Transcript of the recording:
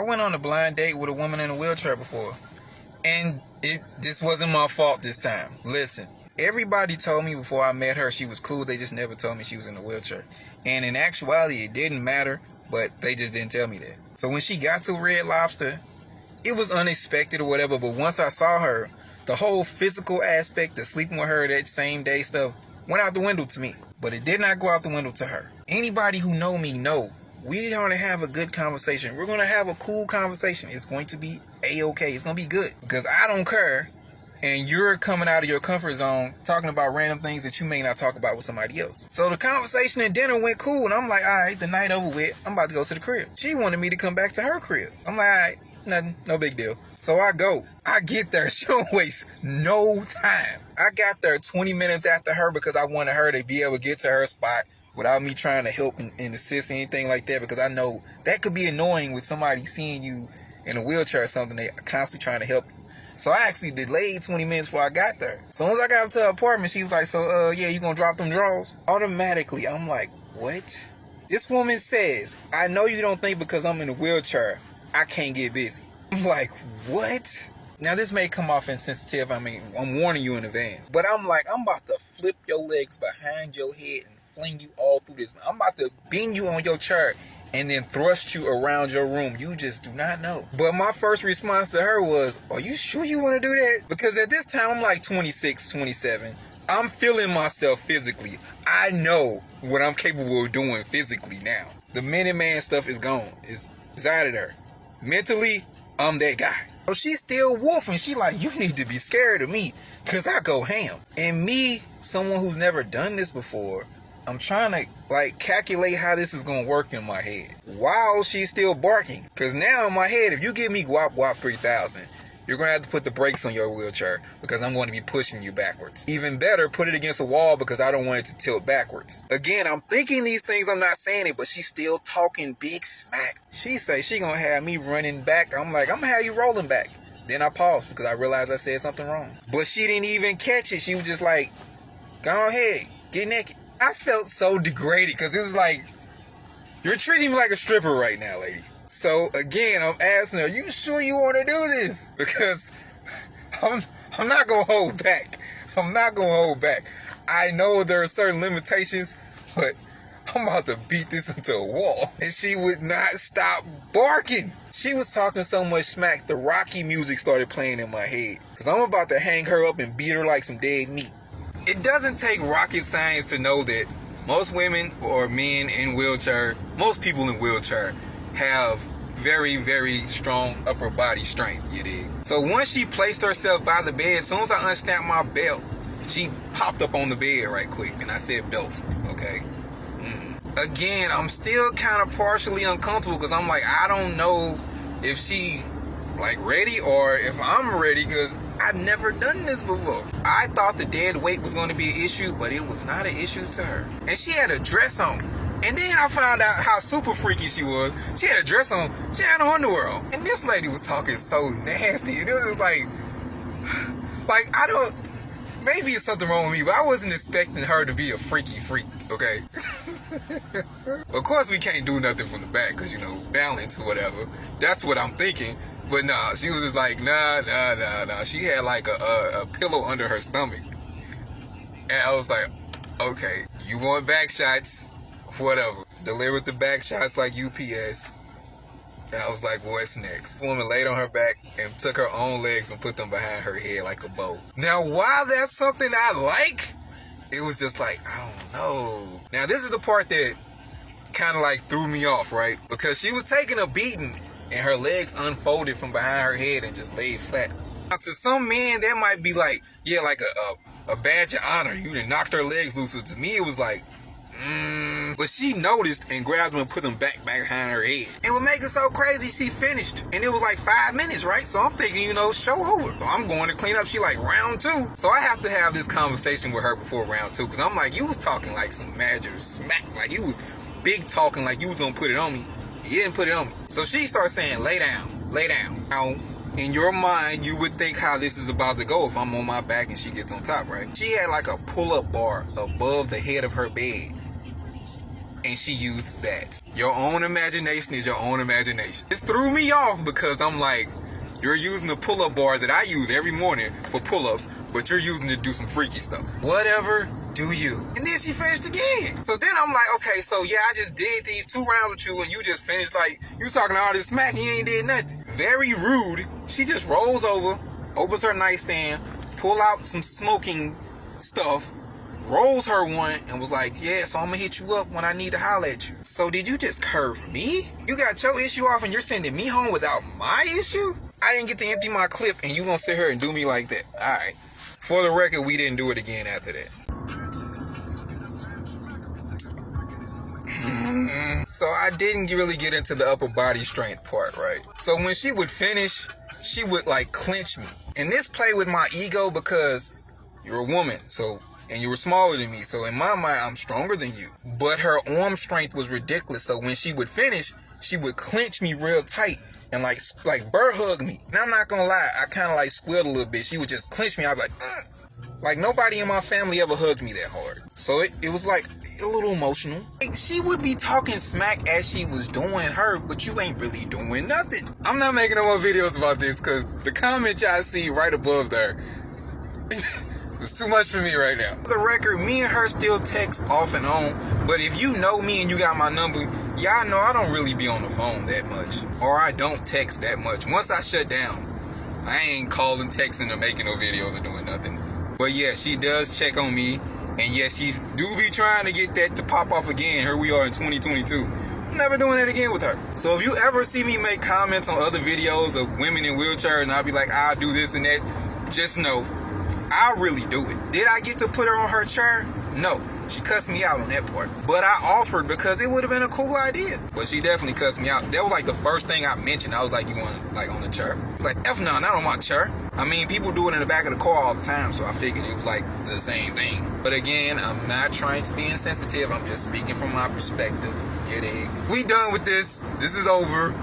went on a blind date with a woman in a wheelchair before. And this wasn't my fault this time. Listen, everybody told me before I met her she was cool. They just never told me she was in a wheelchair. And in actuality, it didn't matter, but they just didn't tell me that. So when she got to Red Lobster, it was unexpected or whatever. But once I saw her, the whole physical aspect of sleeping with her that same day stuff went out the window to me. But it did not go out the window to her. Anybody who know me know we're going to have a good conversation. We're going to have a cool conversation. It's going to be A-okay. It's going to be good. Because I don't care. And you're coming out of your comfort zone talking about random things that you may not talk about with somebody else. So the conversation and dinner went cool. And I'm like, all right, the night over with. I'm about to go to the crib. She wanted me to come back to her crib. I'm like, all right, nothing. No big deal. So I go. I get there. She don't waste no time. I got there 20 minutes after her because I wanted her to be able to get to her spot without me trying to help and assist anything like that, because I know that could be annoying with somebody seeing you in a wheelchair or something. They constantly trying to help you. So I actually delayed 20 minutes before I got there. As soon as I got up to her apartment, she was like, so, yeah, you gonna drop them drawers? Automatically, I'm like, what? This woman says, I know you don't think because I'm in a wheelchair, I can't get busy. I'm like, what? Now, this may come off insensitive. I mean, I'm warning you in advance. But I'm like, I'm about to flip your legs behind your head and fling you all through this. I'm about to bend you on your chair and then thrust you around your room. You just do not know. But my first response to her was, are you sure you want to do that? Because at this time, I'm like 26, 27. I'm feeling myself physically. I know what I'm capable of doing physically now. The Minuteman stuff is gone. It's out of there. Mentally, I'm that guy. So she's still wolfing. She like, you need to be scared of me because I go ham. And me, someone who's never done this before, I'm trying to like calculate how this is going to work in my head while she's still barking. Because now in my head, if you give me Guap Guap 3000, you're going to have to put the brakes on your wheelchair because I'm going to be pushing you backwards. Even better, put it against a wall because I don't want it to tilt backwards. Again, I'm thinking these things, I'm not saying it, but she's still talking big smack. She say she going to have me running back. I'm like, I'm going to have you rolling back. Then I paused because I realized I said something wrong. But she didn't even catch it. She was just like, go ahead, get naked. I felt so degraded because it was like, you're treating me like a stripper right now, lady. So again, I'm asking her, you sure you want to do this? Because I'm not going to hold back. I'm not going to hold back. I know there are certain limitations, but I'm about to beat this into a wall. And she would not stop barking. She was talking so much smack, the Rocky music started playing in my head. Because I'm about to hang her up and beat her like some dead meat. It doesn't take rocket science to know that most women or men in wheelchair, most people in wheelchair have very, very strong upper body strength, you dig? So once she placed herself by the bed, as soon as I unsnapped my belt, she popped up on the bed right quick. And I said belt, okay? Again, I'm still kind of partially uncomfortable because I'm like, I don't know if she like ready or if I'm ready because I've never done this before. I thought the dead weight was going to be an issue, but it was not an issue to her. And she had a dress on. And then I found out how super freaky she was. She had a dress on. She had no underwear on. And this lady was talking so nasty. And it was like I don't, maybe it's something wrong with me, but I wasn't expecting her to be a freaky freak, okay? Of course, we can't do nothing from the back because, you know, balance or whatever. That's what I'm thinking. But nah, she was just like, nah. She had like a pillow under her stomach. And I was like, okay, you want back shots? Whatever. Delivered the back shots like UPS. And I was like, what's next? The woman laid on her back and took her own legs and put them behind her head like a bow. Now, why that's something I like, it was just like, I don't know. Now, this is the part that kind of like threw me off, right? Because she was taking a beating and her legs unfolded from behind her head and just laid flat. Now, to some men, that might be like, yeah, like a badge of honor. You done knocked her legs loose. But to me, it was like, But she noticed and grabbed them and put them back behind her head. And what makes it so crazy, she finished. And it was like 5 minutes, right? So I'm thinking, you know, show over. So I'm going to clean up. She like, round 2. So I have to have this conversation with her before round 2. Because I'm like, you was talking like some major smack. Like you was big talking like you was going to put it on me. You didn't put it on me. So she starts saying, lay down, lay down. Now, in your mind, you would think how this is about to go if I'm on my back and she gets on top, right? She had like a pull-up bar above the head of her bed. and she used that. Your own imagination is your own imagination. It threw me off because I'm like, you're using the pull-up bar that I use every morning for pull-ups, but you're using it to do some freaky stuff. Whatever, do you. And then she finished again. So then I'm like, okay, so yeah, I just did these 2 rounds with you and you just finished like, you was talking all this smack and you ain't did nothing. Very rude. She just rolls over, opens her nightstand, pull out some smoking stuff, rolls her one, and was like, yeah, so I'm gonna hit you up when I need to holler at you. So did you just curve me? You got your issue off and you're sending me home without my issue? I didn't get to empty my clip and you gonna sit here and do me like that. Alright. For the record, we didn't do it again after that. So I didn't really get into the upper body strength part, right? So when she would finish, she would like clench me. And this played with my ego because you're a woman, so, and you were smaller than me. So in my mind, I'm stronger than you. But her arm strength was ridiculous. So when she would finish, she would clench me real tight and like bird hug me. And I'm not gonna lie, I kind of like squealed a little bit. She would just clench me. I'd be like, ugh. Like nobody in my family ever hugged me that hard. So it was like a little emotional. Like, she would be talking smack as she was doing her, but you ain't really doing nothing. I'm not making no more videos about this because the comment y'all see right above there it's too much for me right now. For the record, me and her still text off and on, but if you know me and you got my number, y'all know I don't really be on the phone that much, or I don't text that much. Once I shut down, I ain't calling, texting, or making no videos or doing nothing. But yeah, she does check on me, and yes, she do be trying to get that to pop off again. Here we are in 2022. I'm never doing it again with her. So if you ever see me make comments on other videos of women in wheelchairs and I'll be like, I'll do this and that, just know I really do it. Did I get to put her on her chair? No. She cussed me out on that part. But I offered because it would have been a cool idea. But she definitely cussed me out. That was like the first thing I mentioned. I was like, you want like on the chair? Like, F no, not on my chair. I mean, people do it in the back of the car all the time, so I figured it was like the same thing. But again, I'm not trying to be insensitive. I'm just speaking from my perspective. You dig? We done with this. This is over.